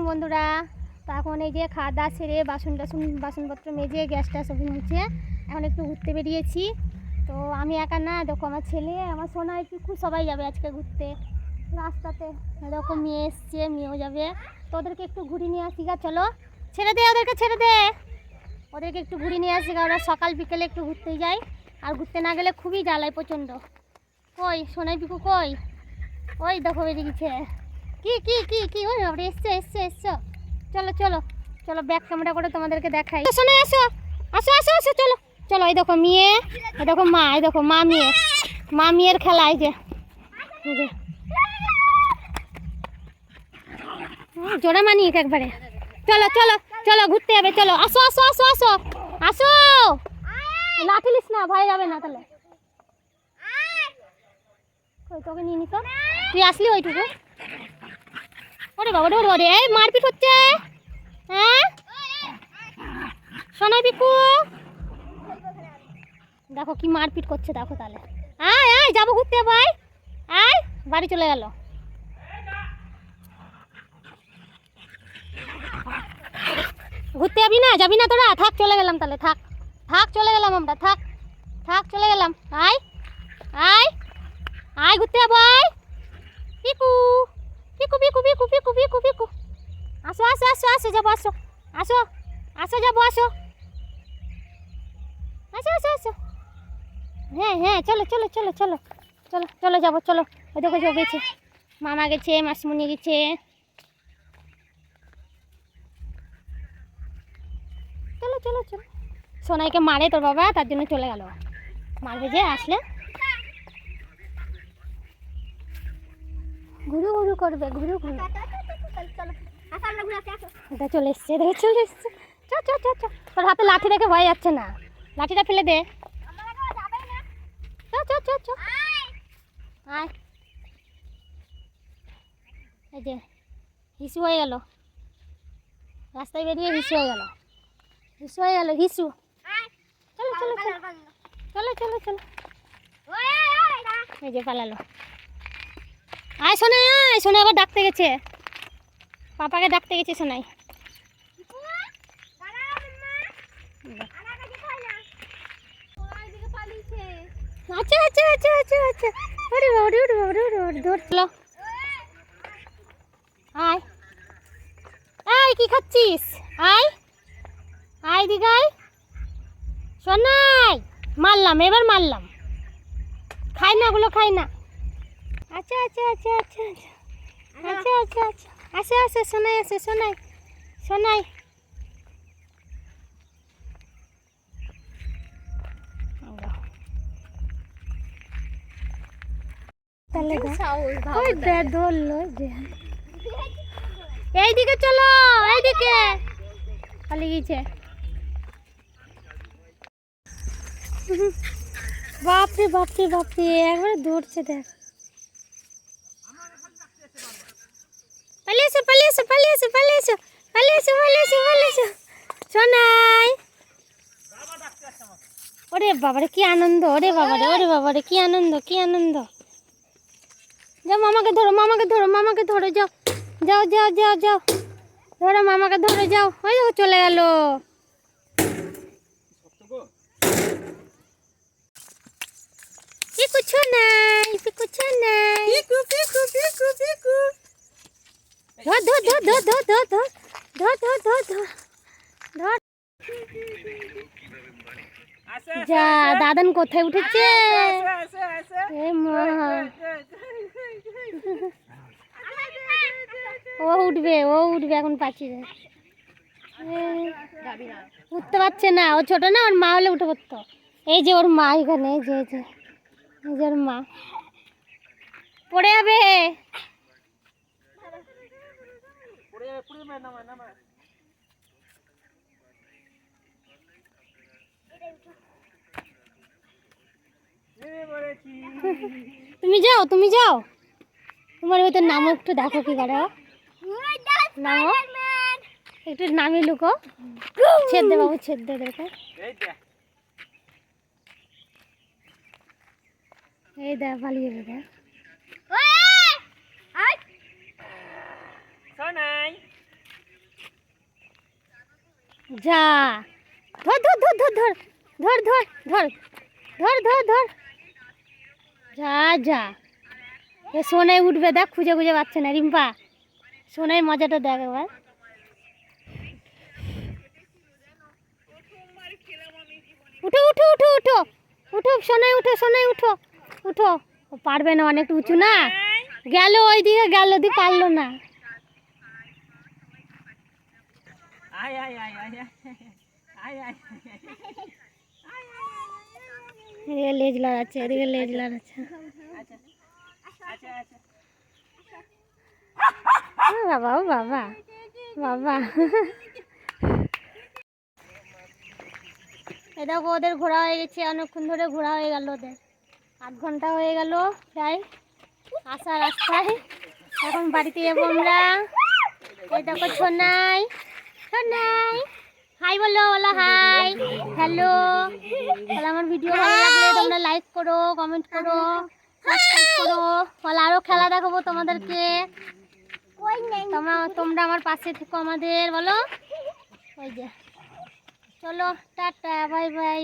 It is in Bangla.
বন্ধুরা। তো এখন এই যে খাওয়া দাওয়া সেরে বাসনপত্র মেজে গ্যাসটা সব মুছে এখন একটু ঘুরতে বেরিয়েছি। তো আমি একা না, দেখো আমার ছেলে, আমার সোনা, একটু সবাই যাবে আজকে ঘুরতে রাস্তাতে। এরকম মেয়ে এসছে, মেয়েও যাবে। তো ওদেরকে একটু ঘুরিয়ে নিয়ে আসি গা, চলো ছেড়ে দে ওদেরকে, ছেড়ে দে ওদেরকে একটু ঘুরিয়ে নিয়ে আসি গা। ওরা সকাল বিকেলে একটু ঘুরতেই যায়, আর ঘুরতে না গেলে খুবই জ্বালায় প্রচণ্ড। কই সোনাই পিকু কই? ওই দেখো বেরিয়ে গেছে। কি কি কি কি ওই বাবা, এসছে এসছে এসছো। চলো চলো চলো, ব্যাক ক্যামেরা করে তোমাদেরকে দেখাই। শোনো, আসো আসো আসো আসো, চলো চলো। এই দেখো মেয়ে, এই দেখো মা, এই দেখো মা মেয়ে, মা মেয়ের খেলা। এই যে জোড়া মানিয়ে একবারে। চলো চলো চলো, ঘুরতে যাবে, চলো আসো আসো আসো আসো আসো। লাঠি লিস না, ভয় যাবে না তাহলে। তোকে নিয়ে নিত, তুই আসলি ওইটুকু। ওরে বাবা ওরে ওরে, এই মারপিট হচ্ছে। হ্যাঁ সোনাই পিকু, দেখো কি মারপিট করছে, দেখো তাহলে। আয় আয়, যাবো ঘুরতে ভাই, আয়। বাড়ি চলে গেল। ঘুরতে যাবি না? যাবি না তোরা? থাক, চলে গেলাম তাহলে, থাক থাক, চলে গেলাম আমরা, থাক থাক, চলে গেলাম। আয় আয় আয়, ঘুরতে যাবো, আয়। পিকু পিকু পিকু পিকু পিকু পিকু পিকু, আসো আসো আসো আসো, যাবো, আসো আসো আসো, যাবো, আসো আসো আসো আসো। হ্যাঁ হ্যাঁ, চলো চলো চলো চলো চলো চলো, যাবো চলো। ওই দেখো সব গেছে, মামা গেছে, মাসিমণি গেছে। চলো চলো চলো। সোনাইকে মারে তোর বাবা, তার জন্য চলে গেল। মারবে যে আসলে, ঘুরু ঘুরু করবে, ঘুরু ঘুরু। এটা চলে এসছে, দেখে চলে এসছে। চ চ চ চ, তোর হাতে লাঠি দেখে ভয় যাচ্ছে না? লাঠিটা ফেলে দে। চ চ চ চ, আয়। এই যে হিসু হয়ে গেল, রাস্তায় বেরিয়ে হিসু হয়ে গেল, হিসু হয়ে গেল, হিসু। চলো চলো চলো চলো চলো চলো। এই যে পালালো। আয় সোনাই, আয় সোনাই, আবার ডাকতে গেছে, পাপাকে ডাকতে গেছে সোনাই। আচ্ছা আচ্ছা আচ্ছা আচ্ছা আচ্ছা, ওরে বাবা ওরে বাবা ওরে বাবা, ধরছিল। আয় আয়, কি খাচ্ছিস? আয় আয় দিগাই, সোনাই মারলাম, এবার মারলাম। খাই না ওগুলো, খাই না। আচ্ছা আচ্ছা আচ্ছা আচ্ছা আচ্ছা আচ্ছা আচ্ছা, আসে আসে সোনাই, আসে সোনাই, সোনাই। তাহলে ধরলো যে, এইদিকে চলো, এইদিকে পালিয়ে গেছে। বাপরে বাপরে বাপরে, একবারে দৌড়ছে, দেখ। পালিয়ে এসো পালিয়ে এসো পালিয়ে এসো পালিয়ে এসো পালিয়ে এসো পালিয়ে এসো পালিয়ে এসো, সোনাই। ওরে বাবারে কি আনন্দ, ওরে বাবারে, ওরে বাবারে কি আনন্দ, কি আনন্দ। যাও মামাকে ধরো, মামাকে ধরো, মামাকে ধরো, যাও যাও যাও যাও যাও, ধরো মামাকে ধরো, যাও। ওই দেখো চলে গেল। পিকু সোনাই, পিকু সোনাই, পিকু পিকু পিকু পিকু, ধর ধর ধর ধর ধর ধর ধর ধর ধর ধর ধর ধর। যা দাদান কোথায় উঠেছে? ও উঠবে, ও উঠবে এখন, পাচ্ছি উঠতে পারছে না, ও ছোট না, ওর মা হলে উঠে পড়তো। এই যে ওর মা এখানে, এই যে এই যে এই যে ওর মা, পড়ে যাবে। তুমি যাও, তুমি যাও, তোমার ওইটার নামও একটু দেখো, কি করে নামো, একটু নামি লুকো। ছেদ দে বাবু, ছেদ দে, দেখো এই দেখ পালিয়ে যাবে, দেখ। যা ধর ধর ধর ধর ধর ধর ধর ধর ধর ধর ধর যা যা এ সোনাই উঠবে দেখ, খুঁজে খুঁজে পাচ্ছে না রিম্পা। সোনাই মজাটা দেখ এবার। উঠো উঠো উঠো উঠো উঠো সোনাই, উঠো সোনাই, উঠো উঠো। ও পারবে না, অনেক উঁচু না। গেল ওই দিকে, গেল দিয়ে পারলো না। এদিকে লেজ লড়াচ্ছে, এদিকে লেজ লড়াচ্ছে। বাবা ও বাবা বাবা। এ দেখো ওদের ঘোরা হয়ে গেছে, অনেকক্ষণ ধরে ঘোরা হয়ে গেল ওদের, 8 ঘন্টা হয়ে গেল প্রায় আসা রাস্তায়। এখন বাড়িতে যাবো আমরা। এই দেখো সোনাই, সোনাই হাই বলো, বলো হাই, হ্যালো। তাহলে আমার ভিডিও ভালো লাগলে তোমরা লাইক করো, কমেন্ট করো, সাবস্ক্রাইব করো। বলো আরও খেলা দেখাবো তোমাদেরকে, তোমরা আমার পাশে থেকো আমাদের, বলো। ওই যে চলো টাটা, বাই বাই।